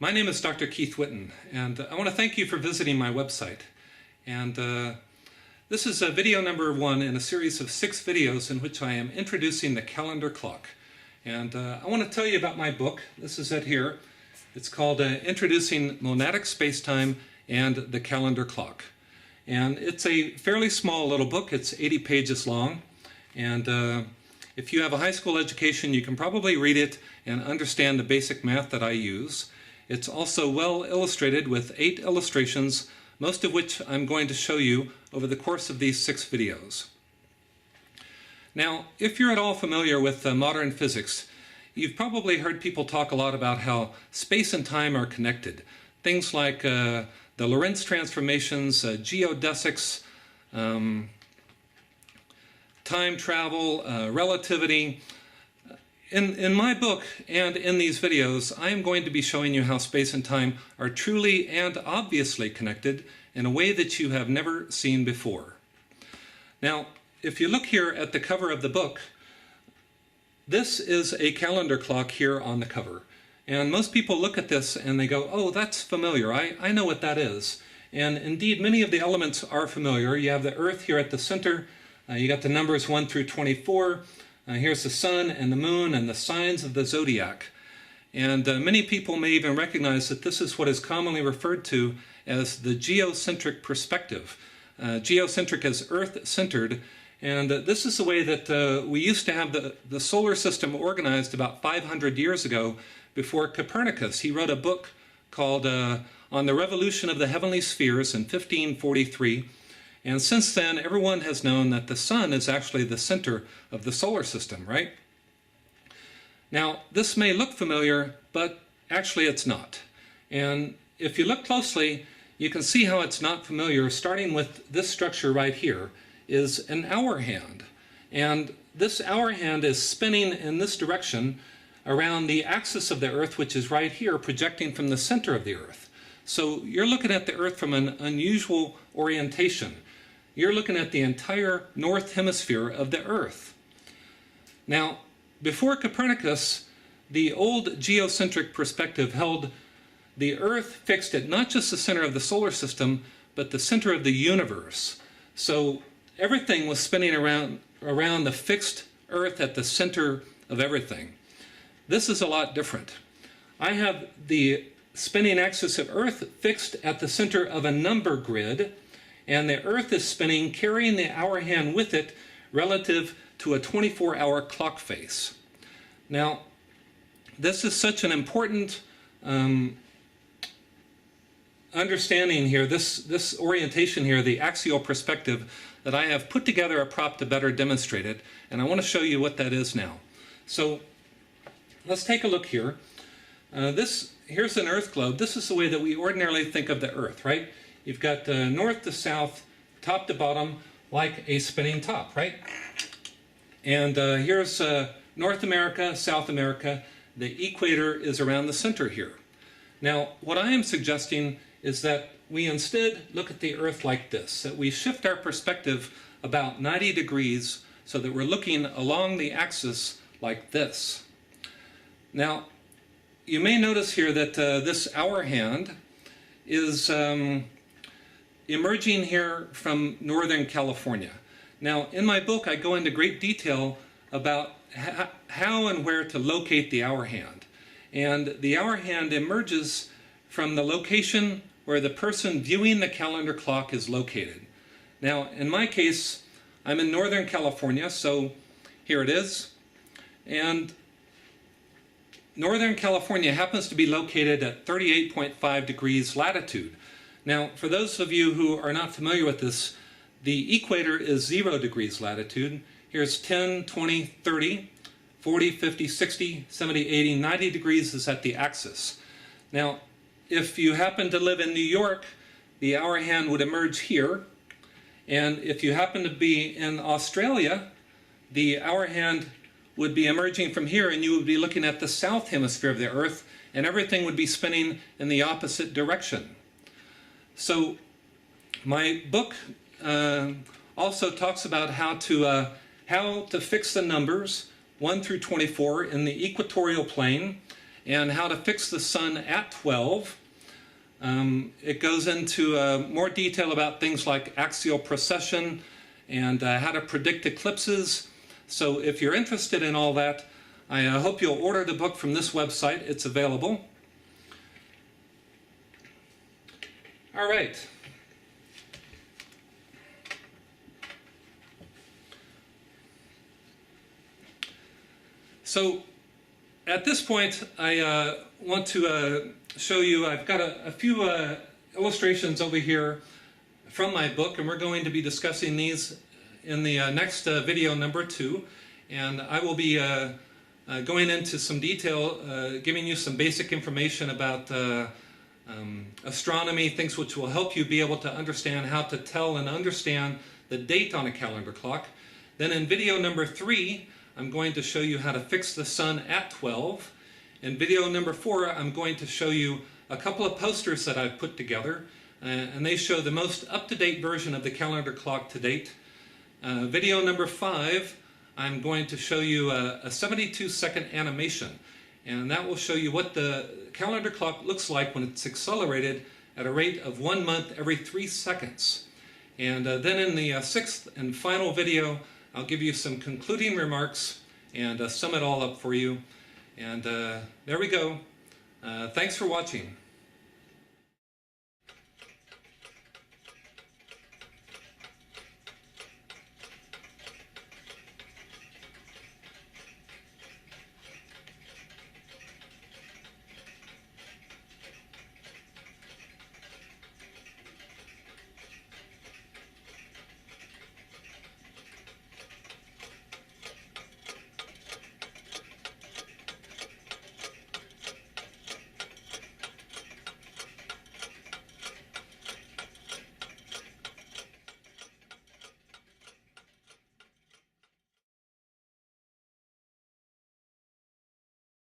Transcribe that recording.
My name is Dr. Keith Witten, and I want to thank you for visiting my website. And this is video number 1 in a series of 6 videos in which I am introducing the calendar clock. And I want to tell you about my book. This is it here. It's called Introducing Monadic Spacetime and the Calendar Clock. And it's a fairly small little book. It's 80 pages long. And if you have a high school education, you can probably read it and understand the basic math that I use. It's also well illustrated with 8 illustrations, most of which I'm going to show you over the course of these 6 videos. Now, if you're at all familiar with modern physics, you've probably heard people talk a lot about how space and time are connected. Things like the Lorentz transformations, geodesics, time travel, relativity. In my book and in these videos, I am going to be showing you how space and time are truly and obviously connected in a way that you have never seen before. Now, if you look here at the cover of the book, this is a calendar clock here on the cover. And most people look at this and they go, oh, that's familiar. I know what that is. And indeed, many of the elements are familiar. You have the Earth here at the center. You got the numbers 1 through 24. Here's the sun and the moon and the signs of the zodiac. And many people may even recognize that this is what is commonly referred to as the geocentric perspective. Geocentric is Earth-centered, and this is the way that we used to have the solar system organized about 500 years ago before Copernicus. He wrote a book called On the Revolution of the Heavenly Spheres in 1543. And since then, everyone has known that the sun is actually the center of the solar system, right? Now, this may look familiar, but actually it's not. And if you look closely, you can see how it's not familiar, starting with this structure right here, is an hour hand. And this hour hand is spinning in this direction around the axis of the Earth, which is right here, projecting from the center of the Earth. So you're looking at the Earth from an unusual orientation. You're looking at the entire north hemisphere of the Earth. Now, before Copernicus, the old geocentric perspective held the Earth fixed at not just the center of the solar system, but the center of the universe. So everything was spinning around the fixed Earth at the center of everything. This is a lot different. I have the spinning axis of Earth fixed at the center of a number grid, and the Earth is spinning, carrying the hour hand with it relative to a 24-hour clock face. Now, this is such an important understanding here, this orientation here, the axial perspective, that I have put together a prop to better demonstrate it, and I want to show you what that is now. So, let's take a look here. Here's an Earth globe. This is the way that we ordinarily think of the Earth, right? You've got north to south, top to bottom, like a spinning top, right? And here's North America, South America. The equator is around the center here. Now, what I am suggesting is that we instead look at the Earth like this, that we shift our perspective about 90 degrees so that we're looking along the axis like this. Now, you may notice here that this hour hand is emerging here from Northern California. Now, in my book, I go into great detail about how and where to locate the hour hand. And the hour hand emerges from the location where the person viewing the calendar clock is located. Now, in my case, I'm in Northern California, so here it is. And Northern California happens to be located at 38.5 degrees latitude. Now, for those of you who are not familiar with this, the equator is 0 degrees latitude. Here's 10, 20, 30, 40, 50, 60, 70, 80, 90 degrees is at the axis. Now, if you happen to live in New York, the hour hand would emerge here. And if you happen to be in Australia, the hour hand would be emerging from here, and you would be looking at the south hemisphere of the Earth, and everything would be spinning in the opposite direction. So my book also talks about how to fix the numbers 1 through 24 in the equatorial plane, and how to fix the sun at 12. It goes into more detail about things like axial precession and how to predict eclipses. So if you're interested in all that, I hope you'll order the book from this website. It's available. All right. So at this point, I want to show you, I've got a few illustrations over here from my book, and we're going to be discussing these in the next video number 2. And I will be going into some detail, giving you some basic information about astronomy, things which will help you be able to understand how to tell and understand the date on a calendar clock. Then in video number 3, I'm going to show you how to fix the sun at 12. In video number 4, I'm going to show you a couple of posters that I've put together, and they show the most up-to-date version of the calendar clock to date. Video number 5, I'm going to show you a 72-second animation, and that will show you what the calendar clock looks like when it's accelerated at a rate of 1 month every 3 seconds. And then in the 6th and final video, I'll give you some concluding remarks and sum it all up for you. And there we go. Thanks for watching.